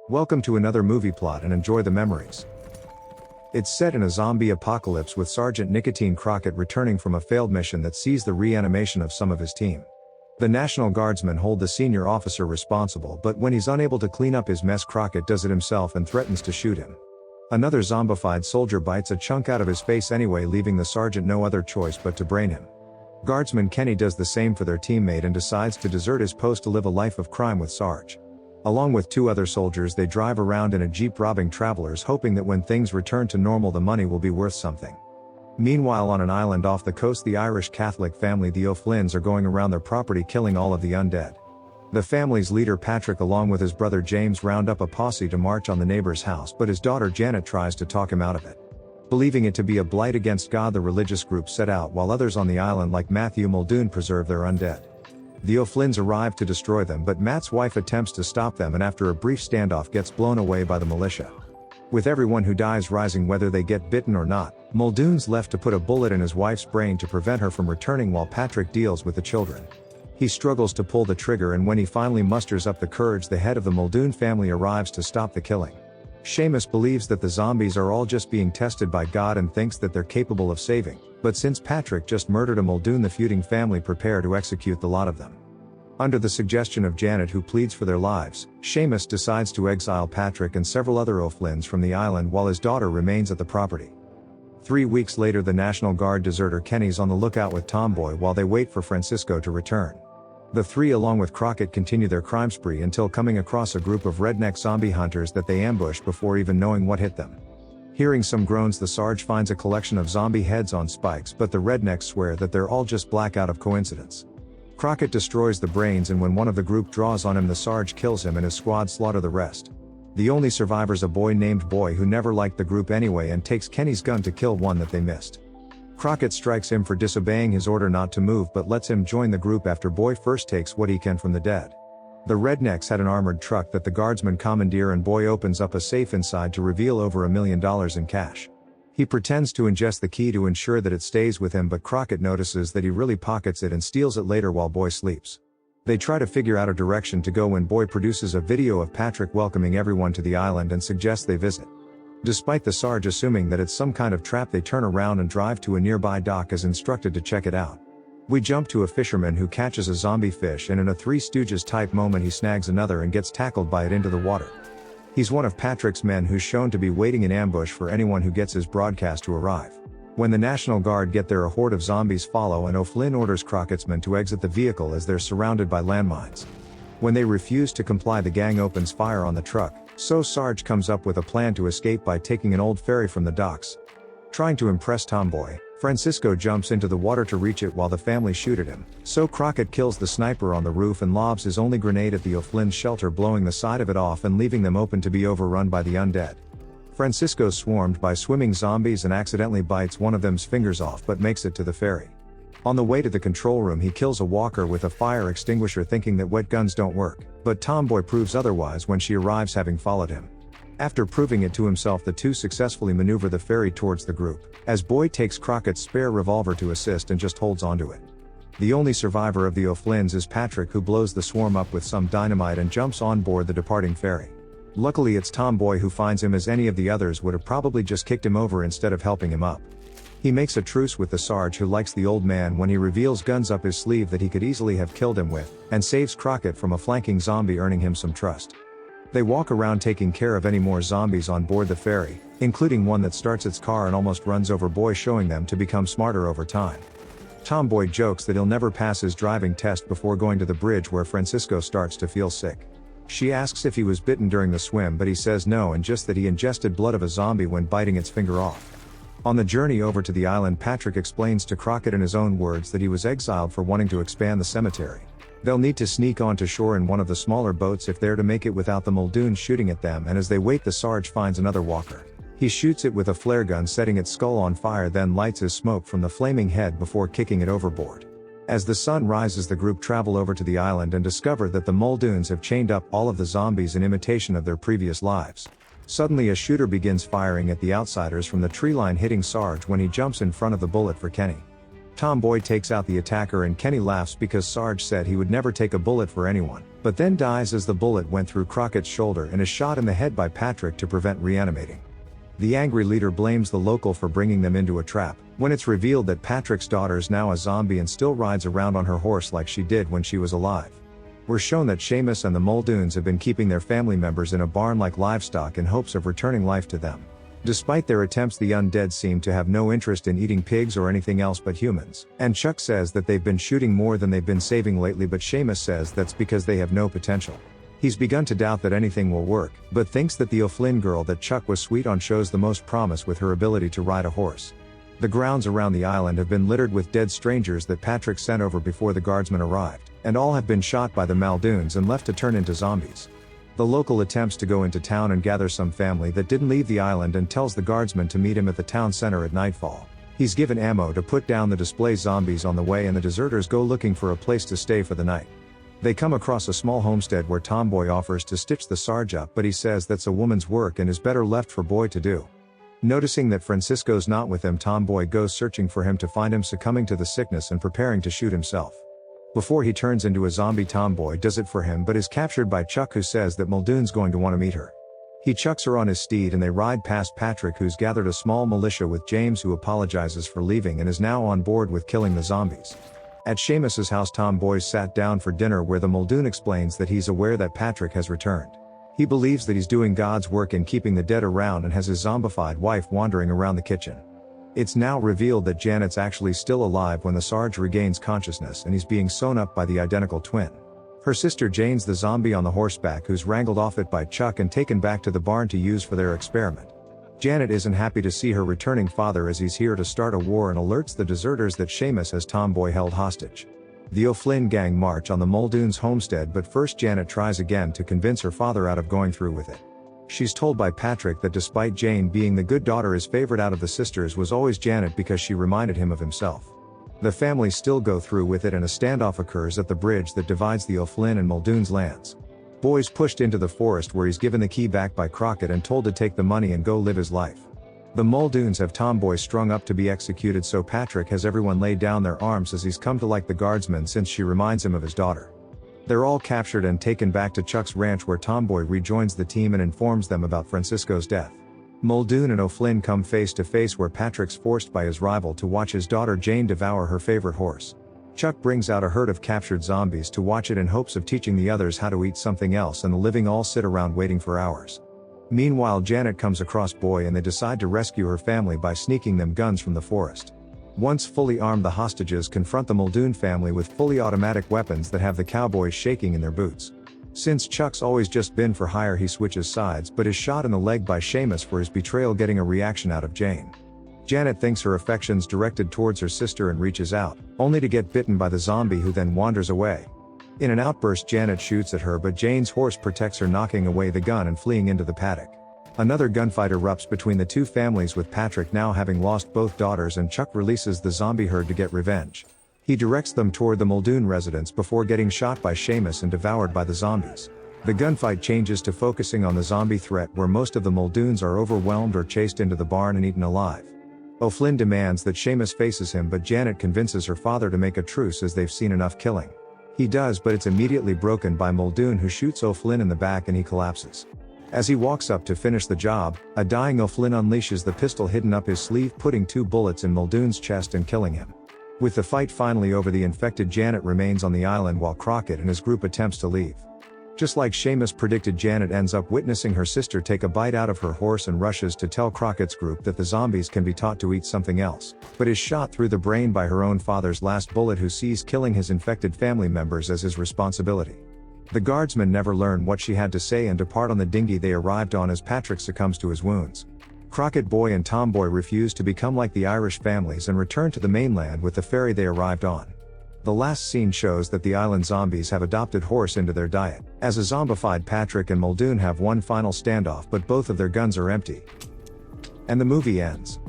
Welcome to another movie plot and enjoy the memories. It's set in a zombie apocalypse with Sergeant Nicotine Crockett returning from a failed mission that sees the reanimation of some of his team. The National Guardsmen hold the senior officer responsible, but when he's unable to clean up his mess, Crockett does it himself and threatens to shoot him. Another zombified soldier bites a chunk out of his face anyway, leaving the sergeant no other choice but to brain him. Guardsman Kenny does the same for their teammate and decides to desert his post to live a life of crime with Sarge. Along with two other soldiers, they drive around in a jeep robbing travelers, hoping that when things return to normal the money will be worth something. Meanwhile, on an island off the coast, the Irish Catholic family the O'Flynn's are going around their property killing all of the undead. The family's leader Patrick along with his brother James round up a posse to march on the neighbor's house, but his daughter Janet tries to talk him out of it. Believing it to be a blight against God, the religious group set out, while others on the island like Matteo Muldoon preserve their undead. The O'Flynn's arrive to destroy them, but Matt's wife attempts to stop them and after a brief standoff gets blown away by the militia. With everyone who dies rising whether they get bitten or not, Muldoon's left to put a bullet in his wife's brain to prevent her from returning while Patrick deals with the children. He struggles to pull the trigger, and when he finally musters up the courage, the head of the Muldoon family arrives to stop the killing. Seamus believes that the zombies are all just being tested by God and thinks that they're capable of saving, but since Patrick just murdered a Muldoon, the feuding family prepare to execute the lot of them. Under the suggestion of Janet, who pleads for their lives, Seamus decides to exile Patrick and several other O'Flynn's from the island while his daughter remains at the property. 3 weeks later, the National Guard deserter Kenny's on the lookout with Tomboy while they wait for Francisco to return. The three along with Crockett continue their crime spree until coming across a group of redneck zombie hunters that they ambush before even knowing what hit them. Hearing some groans, the Sarge finds a collection of zombie heads on spikes, but the rednecks swear that they're all just black out of coincidence. Crockett destroys the brains, and when one of the group draws on him, the Sarge kills him and his squad slaughter the rest. The only survivor's a boy named Boy who never liked the group anyway and takes Kenny's gun to kill one that they missed. Crockett strikes him for disobeying his order not to move but lets him join the group after Boy first takes what he can from the dead. The rednecks had an armored truck that the guardsmen commandeer, and Boy opens up a safe inside to reveal over $1 million in cash. He pretends to ingest the key to ensure that it stays with him, but Crockett notices that he really pockets it and steals it later while Boy sleeps. They try to figure out a direction to go when Boy produces a video of Patrick welcoming everyone to the island and suggests they visit. Despite the Sarge assuming that it's some kind of trap, they turn around and drive to a nearby dock as instructed to check it out. We jump to a fisherman who catches a zombie fish, and in a Three Stooges type moment he snags another and gets tackled by it into the water. He's one of Patrick's men who's shown to be waiting in ambush for anyone who gets his broadcast to arrive. When the National Guard get there, a horde of zombies follow, and O'Flynn orders Crockett's men to exit the vehicle as they're surrounded by landmines. When they refuse to comply, the gang opens fire on the truck, so Sarge comes up with a plan to escape by taking an old ferry from the docks. Trying to impress Tomboy, Francisco jumps into the water to reach it while the family shoot at him, so Crockett kills the sniper on the roof and lobs his only grenade at the O'Flynn's shelter, blowing the side of it off and leaving them open to be overrun by the undead. Francisco's swarmed by swimming zombies and accidentally bites one of them's fingers off but makes it to the ferry. On the way to the control room, he kills a walker with a fire extinguisher thinking that wet guns don't work, but Tomboy proves otherwise when she arrives having followed him. After proving it to himself, the two successfully maneuver the ferry towards the group, as Boy takes Crockett's spare revolver to assist and just holds onto it. The only survivor of the O'Flynn's is Patrick, who blows the swarm up with some dynamite and jumps on board the departing ferry. Luckily it's Tomboy who finds him, as any of the others would have probably just kicked him over instead of helping him up. He makes a truce with the Sarge, who likes the old man when he reveals guns up his sleeve that he could easily have killed him with, and saves Crockett from a flanking zombie, earning him some trust. They walk around taking care of any more zombies on board the ferry, including one that starts its car and almost runs over Boy, showing them to become smarter over time. Tomboy jokes that he'll never pass his driving test before going to the bridge, where Francisco starts to feel sick. She asks if he was bitten during the swim, but he says no, and just that he ingested blood of a zombie when biting its finger off. On the journey over to the island, Patrick explains to Crockett in his own words that he was exiled for wanting to expand the cemetery. They'll need to sneak onto shore in one of the smaller boats if they're to make it without the Muldoon shooting at them, and as they wait, the Sarge finds another walker. He shoots it with a flare gun, setting its skull on fire, then lights his smoke from the flaming head before kicking it overboard. As the sun rises, the group travel over to the island and discover that the Muldoons have chained up all of the zombies in imitation of their previous lives. Suddenly a shooter begins firing at the outsiders from the tree line, hitting Sarge when he jumps in front of the bullet for Kenny. Tomboy takes out the attacker and Kenny laughs because Sarge said he would never take a bullet for anyone, but then dies as the bullet went through Crockett's shoulder and is shot in the head by Patrick to prevent reanimating. The angry leader blames the local for bringing them into a trap, when it's revealed that Patrick's daughter's now a zombie and still rides around on her horse like she did when she was alive. We're shown that Seamus and the Muldoons have been keeping their family members in a barn like livestock in hopes of returning life to them. Despite their attempts, the undead seem to have no interest in eating pigs or anything else but humans, and Chuck says that they've been shooting more than they've been saving lately, but Seamus says that's because they have no potential. He's begun to doubt that anything will work, but thinks that the O'Flynn girl that Chuck was sweet on shows the most promise with her ability to ride a horse. The grounds around the island have been littered with dead strangers that Patrick sent over before the guardsmen arrived, and all have been shot by the Muldoons and left to turn into zombies. The local attempts to go into town and gather some family that didn't leave the island and tells the guardsmen to meet him at the town center at nightfall. He's given ammo to put down the display zombies on the way, and the deserters go looking for a place to stay for the night. They come across a small homestead where Tomboy offers to stitch the Sarge up, but he says that's a woman's work and is better left for Boy to do. Noticing that Francisco's not with him, Tomboy goes searching for him to find him succumbing to the sickness and preparing to shoot himself. Before he turns into a zombie, Tomboy does it for him but is captured by Chuck, who says that Muldoon's going to want to meet her. He chucks her on his steed and they ride past Patrick, who's gathered a small militia with James, who apologizes for leaving and is now on board with killing the zombies. At Seamus's house, Tomboy sat down for dinner where the Muldoon explains that he's aware that Patrick has returned. He believes that he's doing God's work in keeping the dead around and has his zombified wife wandering around the kitchen. It's now revealed that Janet's actually still alive when the Sarge regains consciousness and he's being sewn up by the identical twin. Her sister Jane's the zombie on the horseback, who's wrangled off it by Chuck and taken back to the barn to use for their experiment. Janet isn't happy to see her returning father, as he's here to start a war, and alerts the deserters that Seamus has Tomboy held hostage. The O'Flynn gang march on the Muldoon's homestead, but first Janet tries again to convince her father out of going through with it. She's told by Patrick that despite Jane being the good daughter, his favorite out of the sisters was always Janet because she reminded him of himself. The family still go through with it and a standoff occurs at the bridge that divides the O'Flynn and Muldoon's lands. Boy's pushed into the forest where he's given the key back by Crockett and told to take the money and go live his life. The Muldoons have Tomboy strung up to be executed, so Patrick has everyone lay down their arms as he's come to like the guardsmen since she reminds him of his daughter. They're all captured and taken back to Chuck's ranch, where Tomboy rejoins the team and informs them about Francisco's death. Muldoon and O'Flynn come face to face where Patrick's forced by his rival to watch his daughter Jane devour her favorite horse. Chuck brings out a herd of captured zombies to watch it in hopes of teaching the others how to eat something else, and the living all sit around waiting for hours. Meanwhile, Janet comes across Boy and they decide to rescue her family by sneaking them guns from the forest. Once fully armed, the hostages confront the Muldoon family with fully automatic weapons that have the Cowboys shaking in their boots. Since Chuck's always just been for hire, he switches sides but is shot in the leg by Seamus for his betrayal, getting a reaction out of Jane. Janet thinks her affection's directed towards her sister and reaches out, only to get bitten by the zombie, who then wanders away. In an outburst, Janet shoots at her, but Jane's horse protects her, knocking away the gun and fleeing into the paddock. Another gunfight erupts between the two families, with Patrick now having lost both daughters, and Chuck releases the zombie herd to get revenge. He directs them toward the Muldoon residence before getting shot by Seamus and devoured by the zombies. The gunfight changes to focusing on the zombie threat, where most of the Muldoons are overwhelmed or chased into the barn and eaten alive. O'Flynn demands that Seamus faces him, but Janet convinces her father to make a truce as they've seen enough killing. He does, but it's immediately broken by Muldoon, who shoots O'Flynn in the back and he collapses. As he walks up to finish the job, a dying O'Flynn unleashes the pistol hidden up his sleeve, putting 2 bullets in Muldoon's chest and killing him. With the fight finally over, the infected Janet remains on the island while Crockett and his group attempts to leave. Just like Seamus predicted, Janet ends up witnessing her sister take a bite out of her horse and rushes to tell Crockett's group that the zombies can be taught to eat something else, but is shot through the brain by her own father's last bullet, who sees killing his infected family members as his responsibility. The guardsmen never learn what she had to say and depart on the dinghy they arrived on as Patrick succumbs to his wounds. Crockett, Boy and Tomboy refuse to become like the Irish families and return to the mainland with the ferry they arrived on. The last scene shows that the island zombies have adopted horse into their diet. As a zombified Patrick and Muldoon have one final standoff, but both of their guns are empty. And the movie ends.